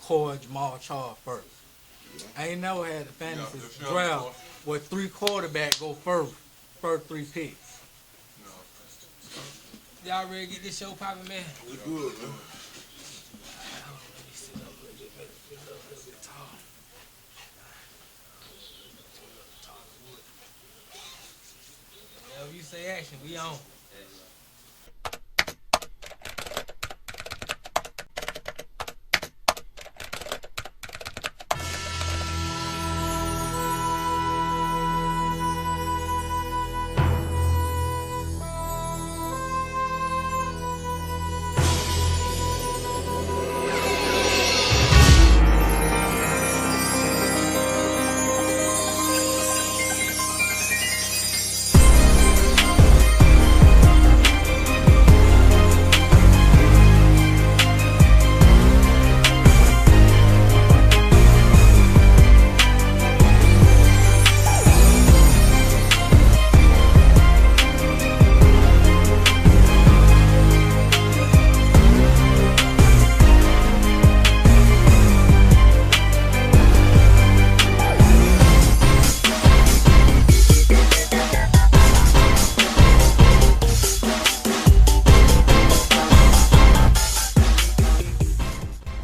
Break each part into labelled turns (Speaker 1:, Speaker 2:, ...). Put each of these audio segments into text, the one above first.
Speaker 1: record Jamal Charles first. I ain't never had the fantasy draft where 3 quarterbacks go first 3 picks. Y'all ready to get this show popping, man?
Speaker 2: We good, man.
Speaker 1: Whenever you say action, we on.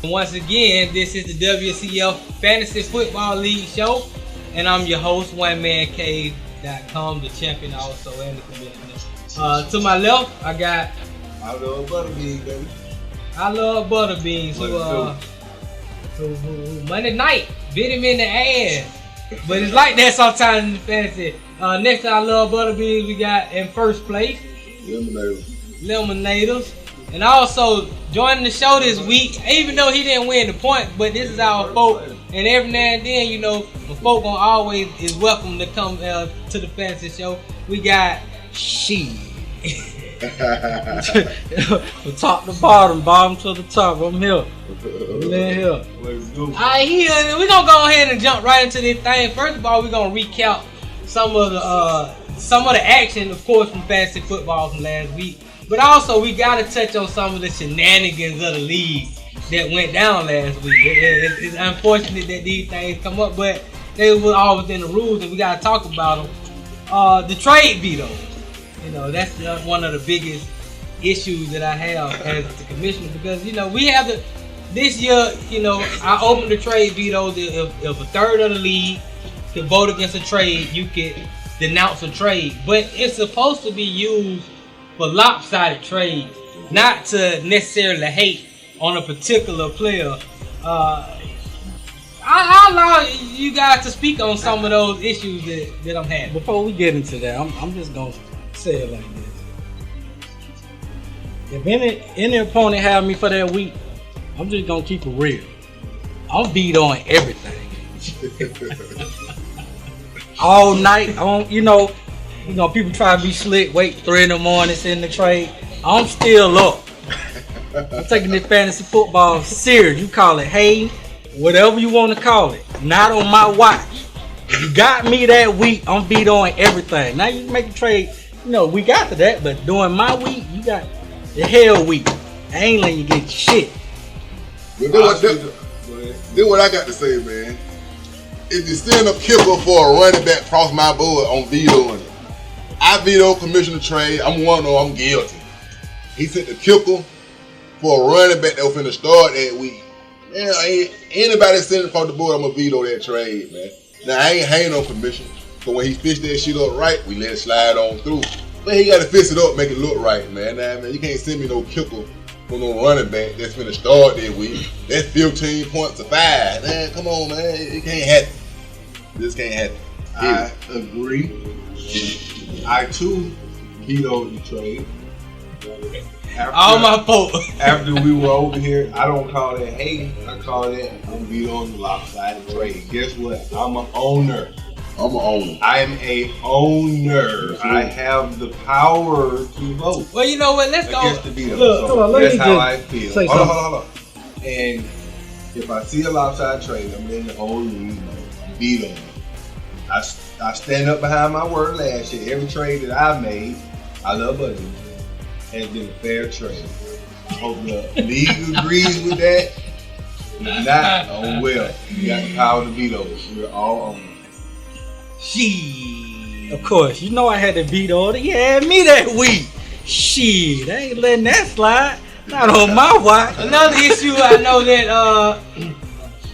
Speaker 1: Once again, this is the WCF Fantasy Football League show, and I'm your host, OneManCave.com, the champion also, and the commissioner. To my left, I got
Speaker 2: I love Butterbean, baby.
Speaker 1: I Love Butterbeans, who Monday night bit him in the ass, but it's like that sometimes in the fantasy. Next to I Love Butterbeans, we got in first place Lemonators. And also joining the show this week, even though he didn't win the point, but this is our folk. And every now and then, you know, the folk gonna always is welcome to come to the fantasy show. We got she. From top to bottom to the top. I'm here. Alright, here we gonna go ahead and jump right into this thing. First of all, we're gonna recap some of the action, of course, from fantasy football from last week. But also, we got to touch on some of the shenanigans of the league that went down last week. It's unfortunate that these things come up, but they were all within the rules, and we got to talk about them. The trade veto. You know, that's one of the biggest issues that I have as the commissioner, because, you know, we have this year, you know, I opened the trade veto. If a third of the league could vote against a trade, you could denounce a trade. But it's supposed to be used for lopsided trades, not to necessarily hate on a particular player. I allow you guys to speak on some of those issues that I'm having. Before we get into that, I'm just gonna say it like this: if any opponent have me for that week, I'm just gonna keep it real. I'm beat on everything all night. People try to be slick, wait 3 in the morning, send the trade. I'm still up. I'm taking this fantasy football serious. You call it hate, whatever you want to call it. Not on my watch. You got me that week, I'm beat on everything. Now you can make a trade, week after that, but during my week, you got the hell week. I ain't letting you get shit.
Speaker 2: But then what I got to say, man. If you send a kicker for a running back across my board, I'm vetoing it. I veto commissioner trade. I'm guilty. He sent the kicker for a running back that was finna start that week. Man, anybody sending across the board, I'm gonna veto that trade, man. Now I ain't hating on commissioner, but when he fixed that shit up right, we let it slide on through. But he gotta fix it up, make it look right, man. Nah, man, you can't send me no kicker for no running back that's finna start that week. That's 15 points to 5. Man, come on, man. It can't happen. This can't happen.
Speaker 3: I agree. I too vetoed the trade.
Speaker 1: All my fault.
Speaker 3: After we were over here, I don't call that hate. I call that I'm vetoing the lopsided trade. Guess what? I'm an owner.
Speaker 2: I'm an owner.
Speaker 3: I'm a owner. I have the power to vote.
Speaker 1: Well, you know what? Let's go.
Speaker 3: Against the veto.
Speaker 1: Look,
Speaker 3: So that's how I feel.
Speaker 1: Say
Speaker 3: hold on. And if I see a lopsided trade, I'm in the whole league. I'm vetoing it. I stand up behind my word last year. Every trade that I made, I love it, has been a fair trade. I hope the league agrees with that. If not, oh well. You got the power to veto. We're all on it.
Speaker 1: Shit.
Speaker 4: Of course, you know I had to veto it. You had me that week. Shit, I ain't letting that slide. Not on my watch.
Speaker 1: Another issue I know that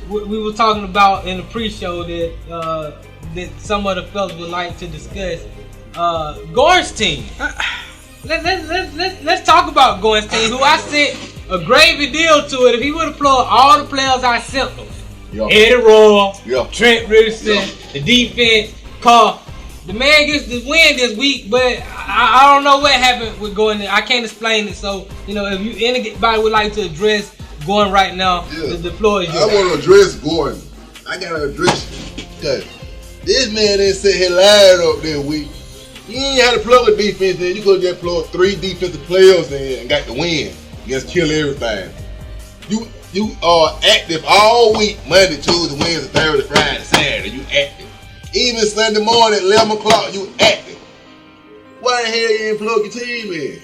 Speaker 1: we were talking about in the pre-show that some of the fellas would like to discuss. Gordon's team. Let's talk about Gordon's team, who I sent a gravy deal to it. If he would have played all the players I sent him, Eddie Royal, Trent Richardson, the defense, Carr. The man gets the win this week, but I don't know what happened with Gordon. I can't explain it. So, if anybody would like to address Gordon right now, the floor is yours.
Speaker 2: I want to address Gordon. I got to address him. Because this man didn't sit here lying up there week. You ain't had to plug a defense in. You could have just plugged 3 defensive players in and got the win. Just kill everything. You are active all week, Monday, Tuesday, Wednesday, Thursday, Friday, Saturday. You active. Even Sunday morning at 11 o'clock, you active. Why the hell you ain't plug your team in?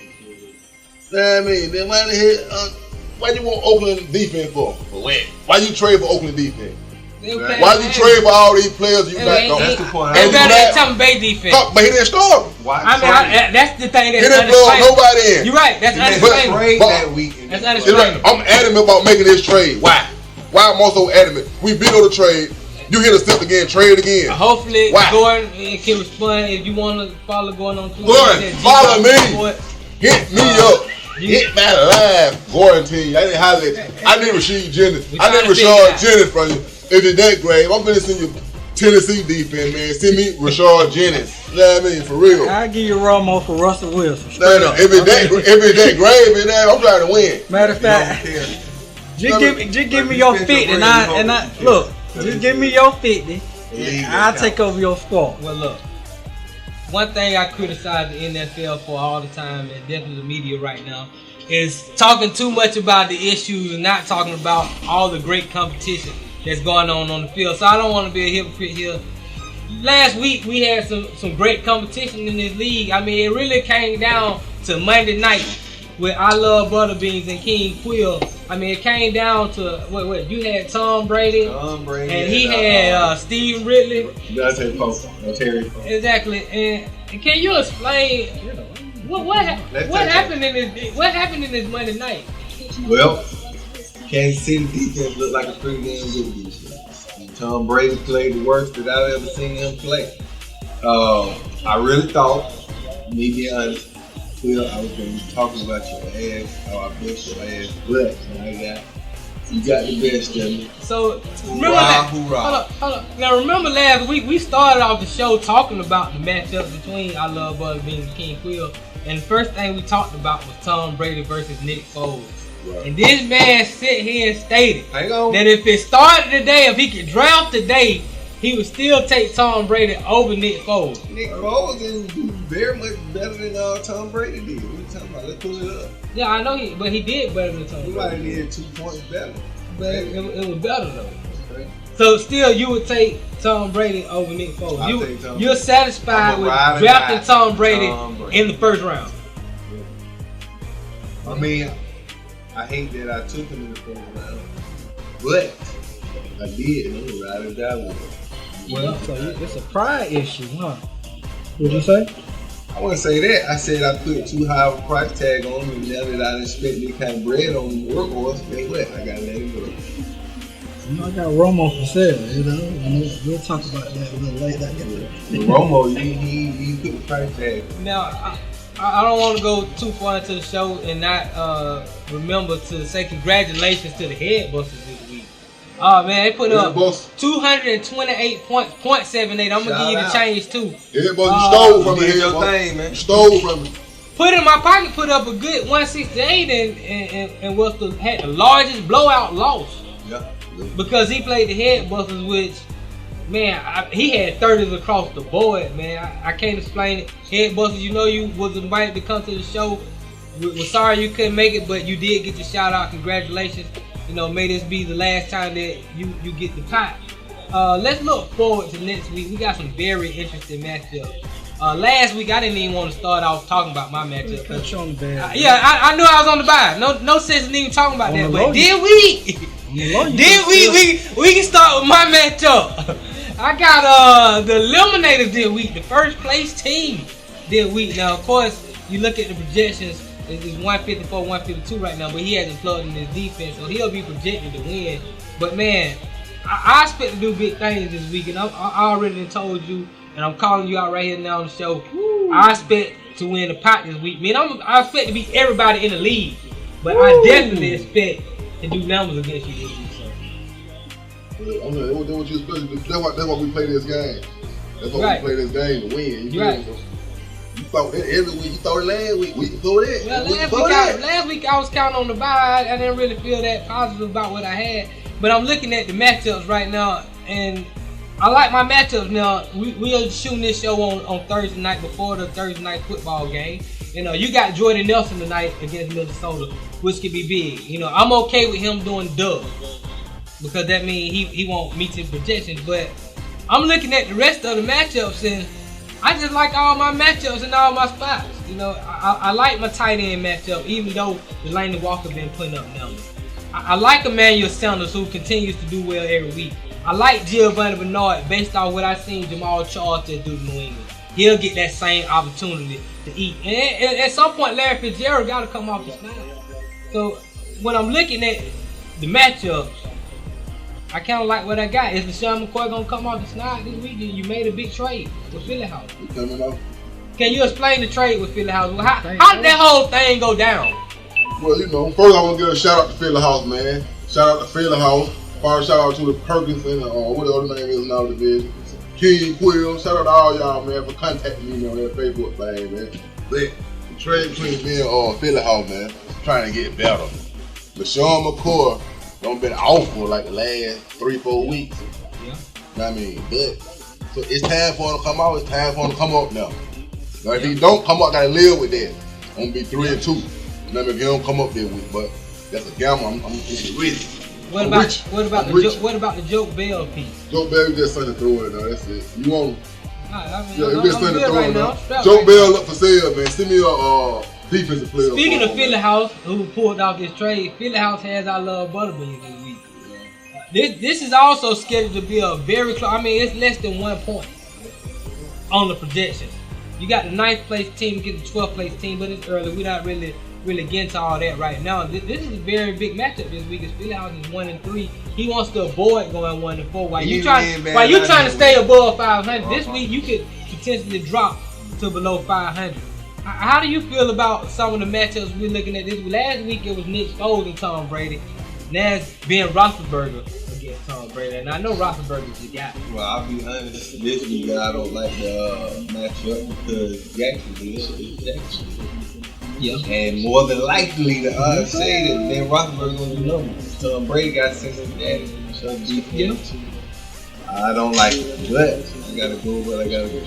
Speaker 2: Know what I mean? Then why the hell, why you want Oakland defense for? For what? Why you trade for Oakland defense? Why you trade for all these players you back on?
Speaker 3: That's the point.
Speaker 1: They better than Tampa Bay defense.
Speaker 2: But he didn't start.
Speaker 1: That's the thing
Speaker 2: He
Speaker 1: that's
Speaker 2: didn't plug
Speaker 1: unexplainable.
Speaker 2: nobody in.
Speaker 1: You're right. That's unexplainable.
Speaker 3: Trade that week.
Speaker 1: That's unexplainable.
Speaker 2: I'm adamant about making this trade. Why? Why am I so adamant? We veto the trade. You hit a step again, trade again.
Speaker 1: Hopefully,
Speaker 2: Why?
Speaker 1: Gordon can respond. If you want to follow Gordon on Twitter,
Speaker 2: Gordon, follow me. Hit me up. Hit my live Gordon team. I didn't holler at you. I need Rasheed Jennings. I need Rashard Jennings from you. If it's that grave, I'm finna send you Tennessee defense, man. Send me Rashard Jennings. You know what I mean? For real.
Speaker 4: I'll give you Romo for Russell Wilson.
Speaker 2: No. If it's that grave, man, I'm trying to win.
Speaker 4: Matter of fact, just give me your 50 and I look. Just give me your 50. I'll take over your score.
Speaker 1: Well, look. One thing I criticize the NFL for all the time, and definitely the media right now, is talking too much about the issues and not talking about all the great competition that's going on the field. So I don't want to be a hypocrite here. Last week we had some great competition in this league. I mean, it really came down to Monday night with I Love Butterbeans and King Quill. I mean, it came down to what you had Tom Brady, and he had Steve Ridley.
Speaker 3: Terry.
Speaker 1: Exactly. And can you explain what happened in this Monday night?
Speaker 3: Well, Kansas City defense looked like a pretty damn good defense. And Tom Brady played the worst that I've ever seen him play. I really thought, me being honest, Phil, I was going to be talking about your ass, how I bet your ass, but you got the best of me.
Speaker 1: So remember hold up. Now remember last week we started off the show talking about the matchup between I Love Butterbeans and King Quill, and the first thing we talked about was Tom Brady versus Nick Foles. Right. And this man sit here and stated that if it started today, if he could draft today, he would still take Tom Brady over Nick Foles.
Speaker 3: Nick Foles is very much better than Tom Brady did. What are you talking about? Let's pull it up.
Speaker 1: Yeah, I know but he did better than Tom Brady.
Speaker 3: He might have did 2 points better.
Speaker 1: But it was better though. Okay. So still, you would take Tom Brady over Nick Foles. You're satisfied with drafting Tom Brady in the first round.
Speaker 3: I mean, I hate that I took him in the first round, but I did. I'm gonna ride or die with him.
Speaker 4: Well, so it's a pride issue, huh? What'd you say?
Speaker 3: I wouldn't say that. I said I put too high of a price tag on him, and now that I didn't spend any kind of bread on him, workhorse, guess what? I gotta let him go.
Speaker 4: I got Romo for sale, we'll talk about that a little later.
Speaker 3: Romo, he put the price tag on.
Speaker 1: Now, I don't want to go too far into the show and not remember to say congratulations to the Head Busters this week. Oh man, they put up 228 points, .78. I'm gonna give you the change too.
Speaker 2: Yeah, but you stole from me.
Speaker 3: Your thing, man.
Speaker 2: You stole from me.
Speaker 1: Put it in my pocket, put up a good 168 and had the largest blowout loss.
Speaker 3: Yeah.
Speaker 1: Because he played the Head Busters, which man, he had 30s across the board, man. I can't explain it. Head Busters, you was invited to come to the show. We're sorry you couldn't make it, but you did get your shout out. Congratulations. May this be the last time that you get the pot. Let's look forward to next week. We got some very interesting matchups. Last week I didn't even want to start off talking about my matchup.
Speaker 4: I knew
Speaker 1: I was on the bye. No sense in even talking about that. But did we? Then we can start with my matchup. I got the Eliminators this week, the first place team this week. Now, of course, you look at the projections. It's 154, 152 right now, but he hasn't plugged in his defense, so he'll be projected to win. But man, I expect to do big things this week, and I already told you, and I'm calling you out right here now on the show. Woo. I expect to win the pot this week. Man, I expect to beat everybody in the league, but I definitely expect to do numbers against you this week.
Speaker 2: I mean, that's what you expect to do. That's why we play this game. That's why we play this game to win. You right. You thought that every week. You thought it last week. Week before that.
Speaker 1: Well, last week I was counting on the bye. I didn't really feel that positive about what I had. But I'm looking at the matchups right now, and I like my matchups now. We are shooting this show on Thursday night before the Thursday night football game. You know, you got Jordan Nelson tonight against Minnesota, which could be big. You know, I'm okay with him doing dub because that means he won't meet his projections. But I'm looking at the rest of the matchups, and I just like all my matchups and all my spots. You know, I like my tight end matchup, even though Delaney Walker been putting up numbers. I like Emmanuel Sanders, who continues to do well every week. I like Giovanni Bernard based on what I've seen Jamal Charles do to New England. He'll get that same opportunity to eat. And at some point, Larry Fitzgerald got to come off the snap. So when I'm looking at the matchups, I kind of like what I got. Is LaShawn McCoy going to come off the snap this week? You made a big trade with Philly House. Can you explain the trade with Philly House? How did that whole thing go down?
Speaker 2: Well, you know, first I want to give a shout out to Philly House, man. Shout out to Philly House. First shout out to the Perkins and what the other name is now the division. King Quill. Shout out to all y'all, man, for contacting me on that Facebook thing, man. But the trade between me and Philly House, man, trying to get better. LaShawn McCoy don't been off for like the last 3-4 weeks. Yeah. You know what I mean? But so it's time for him to come out. It's time for him to come up now. Now if he don't come up, gotta live with that. I'm gonna be 3-2. You know, if he don't come up this week, but that's a gamble. I'm ready.
Speaker 1: What about the Joe Bell piece?
Speaker 2: Joe Bell just something to throw it now. That's it. You want him?
Speaker 1: I'm good right now.
Speaker 2: Joe Bell up for sale, man. Send me a defensive player.
Speaker 1: Speaking of Philly House, who pulled off this trade, Philly House has I Love Butterbean this week. This is also scheduled to be a very close. I mean, it's less than 1 point on the projections. You got the 9th place team against the 12th place team, but it's early. We're not really get to all that right now. This is a very big matchup this week. Philly House is 1-3. He wants to avoid going 1-4. While you trying to stay above 500, this week you could potentially drop to below 500. How do you feel about some of the matchups we're looking at this week? Last week it was Nick Foles and Tom Brady. Now it's Ben Roethlisberger against Tom Brady, and I know Roethlisberger's the guy.
Speaker 3: Well, I'll be honest. This week I don't like the matchup because Jacksonville is Jacksonville. Yeah. And more than likely, the odds say that Ben Roethlisberger gonna do numbers. Tom Brady got Cincinnati, so defense. Yeah. I don't like it, but I gotta go where I gotta go.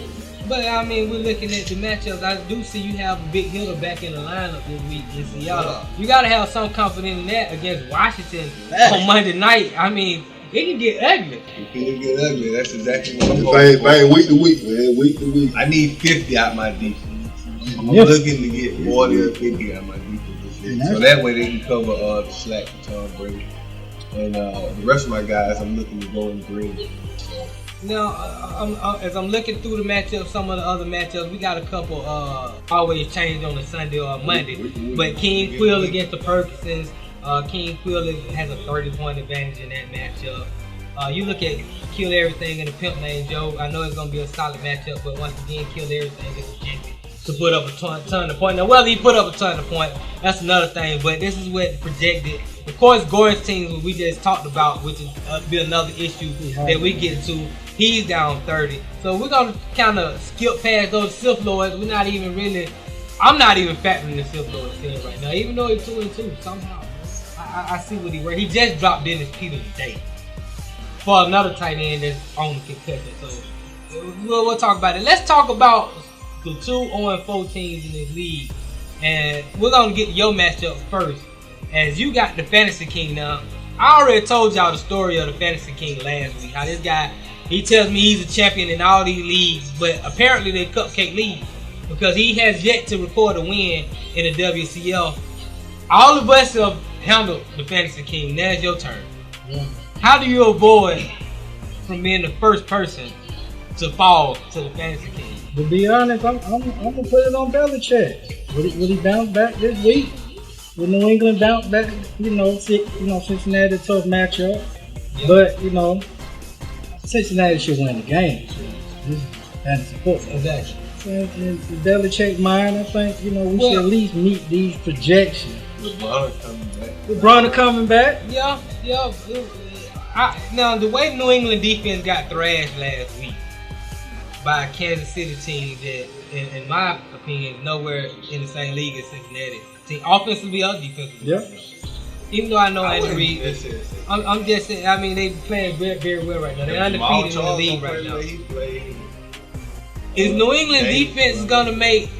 Speaker 1: But I mean, we're looking at the matchups. I do see you have a big hitter back in the lineup this week in Seattle. You gotta have some confidence in that against Washington on Monday night. I mean, it can get ugly.
Speaker 3: It can get ugly. That's exactly what I'm hoping
Speaker 2: for. Week to week, man. Week to week.
Speaker 3: I need 50 out my defense. I'm looking to get 40 or 50 out my defense. So that way they can cover the slack for Tom Brady. And the rest of my guys, I'm looking to go in green.
Speaker 1: Now, as I'm looking through the matchups, some of the other matchups, we got a couple always change on a Sunday or a Monday. But King Quill against the Perkinsons, King Quill has a 30-point advantage in that matchup. You look at Kill Everything in the Pimp Name Joe. I know it's going to be a solid matchup, but once again, Kill Everything is projected to put up a ton of points. Now, whether he put up a ton of points, that's another thing, but this is what projected. Of course, Gore's team, we just talked about, which is be another issue that we get to. He's down 30. So we're going to kind of skip past those Sith Lords. I'm not even factoring the Sith Lords in right now, even though he's 2-2. Somehow, I see what he worked. He just dropped Dennis Peters today for another tight end that's on the concussion. So we'll talk about it. Let's talk about the 2-4 teams in this league. And we're going to get your matchup first. As you got the Fantasy King now. I already told y'all the story of the Fantasy King last week. How this guy, he tells me he's a champion in all these leagues, but apparently they're cupcake leagues because he has yet to record a win in the WCF. All of us have handled the Fantasy King. Now it's your turn. How do you avoid from being the first person to fall to the fantasy king?
Speaker 4: To be honest, I'm gonna put it on Belichick. Will he bounce back this week? Will New England bounce back? Cincinnati tough matchup, but Cincinnati should win the game. So this is fantasy football.
Speaker 1: Exactly.
Speaker 4: So in Belichick's mind, I think we should at least meet these projections. LeBron coming back.
Speaker 1: Yeah. Now the way New England defense got thrashed last week by a Kansas City team that, in my opinion, is nowhere in the same league as Cincinnati. Team offensively or defensively.
Speaker 4: Yeah.
Speaker 1: Even though I know Andy Reid, I'm just saying. I mean, they playing very, very well right now. They're undefeated in the league right now. Is New England defense gonna make?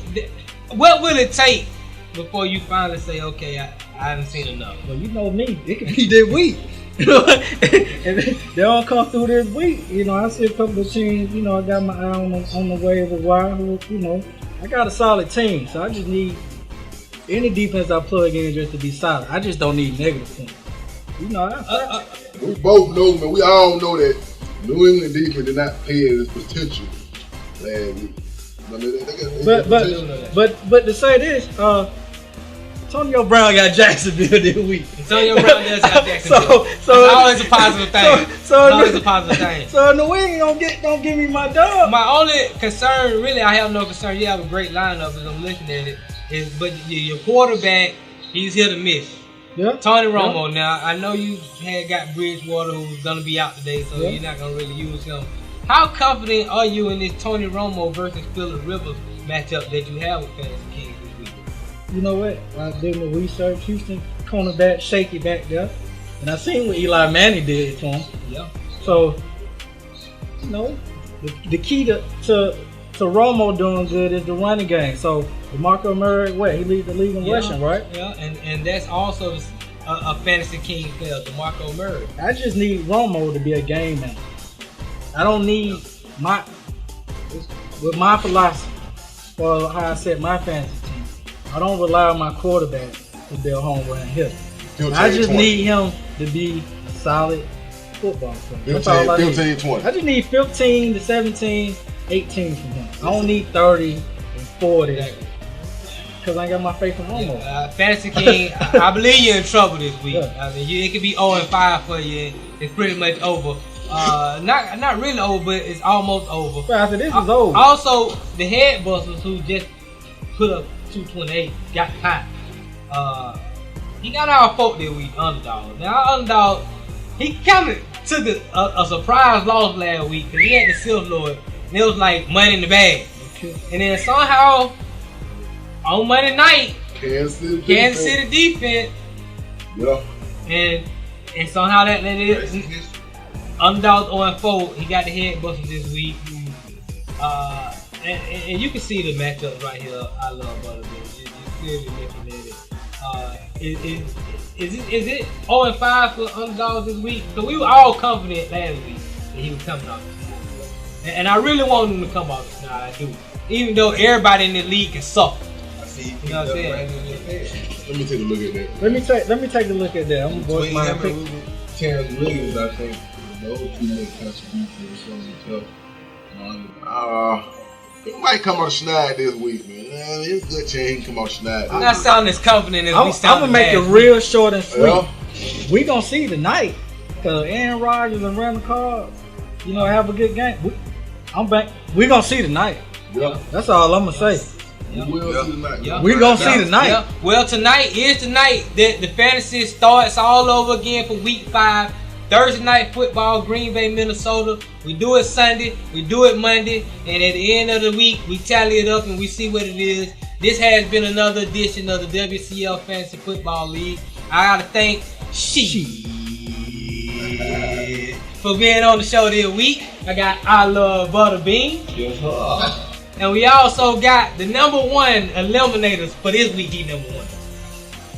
Speaker 1: What will it take before you finally say, okay, I haven't seen enough?
Speaker 4: Well, you know me, it could be this week. And they all come through this week. I see a couple of teams. I got my eye on the waiver wire. I got a solid team, so I just need any defense I plug in just to be solid. I just don't need negative points.
Speaker 2: We both know, man. We all know that New England defense did not pay its potential last week.
Speaker 4: But to say this, Antonio Brown got Jacksonville this week.
Speaker 1: Antonio Brown does have Jacksonville. So it's always a positive thing. Always a positive thing.
Speaker 4: So New England don't give me my dub.
Speaker 1: My only concern, really, I have no concern. You have a great lineup as I'm looking at it. But your quarterback, he's hit or miss.
Speaker 4: Yeah.
Speaker 1: Tony Romo. Yeah. Now I know you had got Bridgewater who's gonna be out today, so you're not gonna really use him. How confident are you in this Tony Romo versus Phillip Rivers matchup that you have with Fantasy Kings this week?
Speaker 4: You know what? I did my research. Houston cornerback shaky back there, and I seen what Eli Manning did to him.
Speaker 1: Yeah.
Speaker 4: So the key to Romo doing good is the running game. So DeMarco Murray, he leads the league in rushing, right?
Speaker 1: Yeah, and that's also a Fantasy King player, DeMarco Murray.
Speaker 4: I just need Romo to be a game man. I don't need with my philosophy for how I set my fantasy team. I don't rely on my quarterback to be a home run hitter. I just need him to be a solid football player. That's all I need.
Speaker 2: 15-20.
Speaker 4: I just need 15 to 17, 18 from him. I don't need 30 and 40 because I ain't got my faith in Romo.
Speaker 1: Fantasy King, I believe you're in trouble this week. Yeah. I mean, it could be 0-5 for you. It's pretty much over. Not really over, but it's almost over.
Speaker 4: But after this is over.
Speaker 1: Also, the head busters who just put up 228 got hot. He got our folk this week, underdog. Now, our underdog, he kind of took a surprise loss last week because he had the Silver Lord, and it was like money in the bag. Okay. And then somehow, on Monday night, Kansas City defense.
Speaker 2: Yeah.
Speaker 1: And somehow that is underdog 0-4. He got the head busted this week. And you can see the matchup right here. I love Butterbean. You're clearly looking at it. Is it 0-5 for underdogs this week? So we were all confident last week that he was coming off the snide. And I really want him to come off the snide. I do. Even though everybody in the league can suck. You know what I'm saying?
Speaker 2: Let me take a look at that.
Speaker 4: Let me take a look at that. I'm going to my pick.
Speaker 3: Terrence Williams, I think those two make contributions so tough.
Speaker 2: He might come on Schneid this week, man. There's a good chance he can come on Schneid.
Speaker 1: I'm not sounding as confident as we sound.
Speaker 4: I'm gonna make it real short and sweet. Yeah. We gonna see tonight because Aaron Rodgers and Randall Cobb, have a good game. We gonna see tonight.
Speaker 2: Yeah.
Speaker 4: That's all I'm gonna say.
Speaker 2: We will see tonight.
Speaker 1: Yeah.
Speaker 4: We gonna see tonight.
Speaker 1: Yeah. Well, tonight is the night that the fantasy starts all over again for week 5. Thursday night football, Green Bay, Minnesota. We do it Sunday, we do it Monday, and at the end of the week, we tally it up and we see what it is. This has been another edition of the WCF Fantasy Football League. I gotta thank for being on the show this week. I got I Love Butterbean.
Speaker 2: Yes,
Speaker 1: and we also got the #1 eliminators for this week. He #1.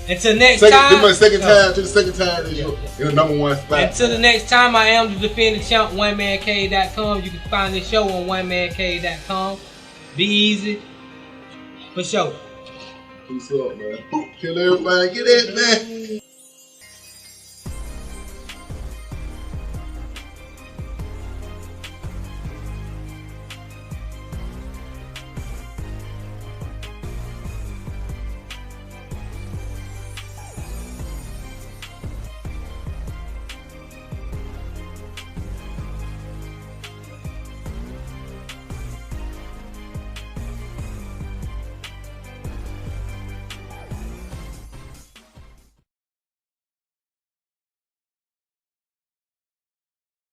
Speaker 1: Until next time.
Speaker 2: This is the second time you're the #1 spot.
Speaker 1: Until the next time, I am the defending champ, OneManCave.com. You can find this show on OneManCave.com. Be easy. For sure.
Speaker 2: Peace up, man. Kill everybody. Get it, man.